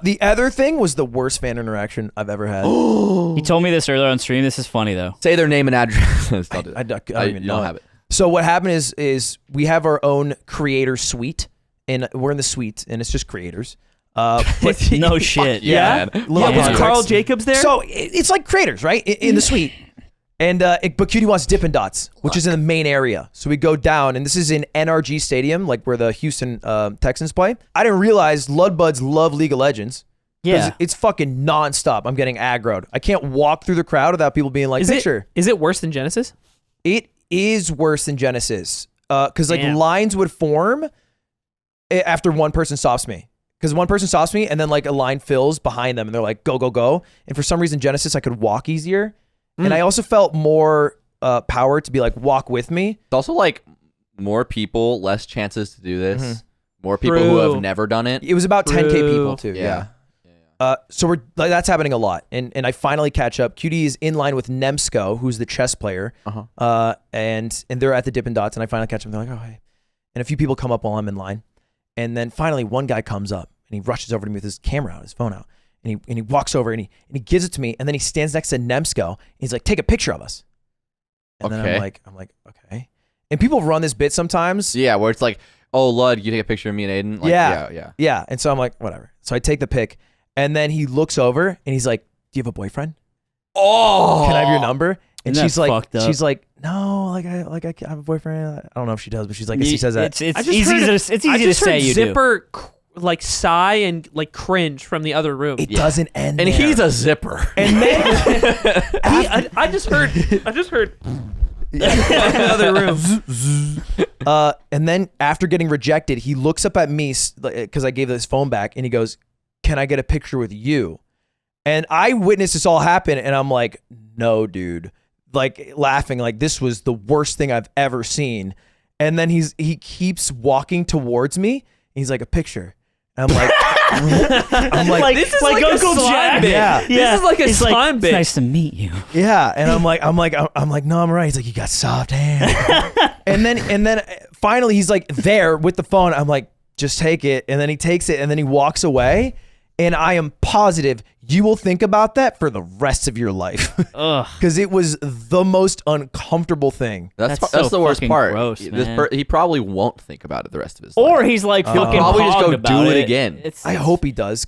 The other thing was the worst fan interaction I've ever had. He told me this earlier on stream. This is funny though. Say their name and address. I don't even know. Have it. So what happened is we have our own creator suite, and we're in the suite, and it's just creators. But No shit. Yeah. Was Carl Jacobs there? So it's like creators, right? In the suite. And but Cutie wants Dippin' Dots, which is in the main area. So we go down, and this is in NRG Stadium, like where the Houston Texans play. I didn't realize Ludbuds love League of Legends. Yeah. It's fucking nonstop. I'm getting aggroed. I can't walk through the crowd without people being like, picture. Is it worse than Genesis? It is worse than Genesis. Because like Damn. lines would form after one person stops me. Because one person stops me, and then like a line fills behind them, and they're like, go, go, go. And for some reason, Genesis, I could walk easier. And I also felt more power to be like, walk with me. It's also like more people, less chances to do this. More people True. who have never done it. It was about 10K people too. Yeah. So we're like, that's happening a lot. And I finally catch up. QD is in line with Nemsko, who's the chess player. And they're at the Dippin' Dots, and I finally catch up. They're like, oh, hey. And a few people come up while I'm in line. And then finally one guy comes up, and he rushes over to me with his camera out, his phone out. And he walks over, and he gives it to me, and then he stands next to Nemsko, and he's like, take a picture of us. And then I'm like, okay. And people run this bit sometimes. Yeah, where it's like, oh, Lud, you take a picture of me and Aiden? Like, yeah. And so I'm like, whatever. So I take the pic, and then he looks over, and he's like, do you have a boyfriend? Oh! Can I have your number? And Isn't she's that like, fucked up? no, I have a boyfriend. I don't know if she does, but she's like, she says that. It's easy to say you do. Zipper like sigh and like cringe from the other room. It doesn't end And there. he's a zipper. And then I just heard another room. And then after getting rejected, he looks up at me because I gave his phone back, and he goes, can I get a picture with you? And I witnessed this all happen, and I'm like, no, dude. Like laughing, like this was the worst thing I've ever seen. And then he keeps walking towards me. And he's like, a picture. And I'm like, this is like a slime bit. Yeah. This is like a slime bit. It's nice to meet you. Yeah, and I'm like, no, I'm right. He's like, you got soft hands. and then finally he's like there with the phone. I'm like, just take it. And then he takes it, and then he walks away. And I am positive you will think about that for the rest of your life. Because it was the most uncomfortable thing. That's so the worst fucking part. gross, man. He probably won't think about it the rest of his life. Or he's like fucking Probably just hogged go about do it again. I hope he does.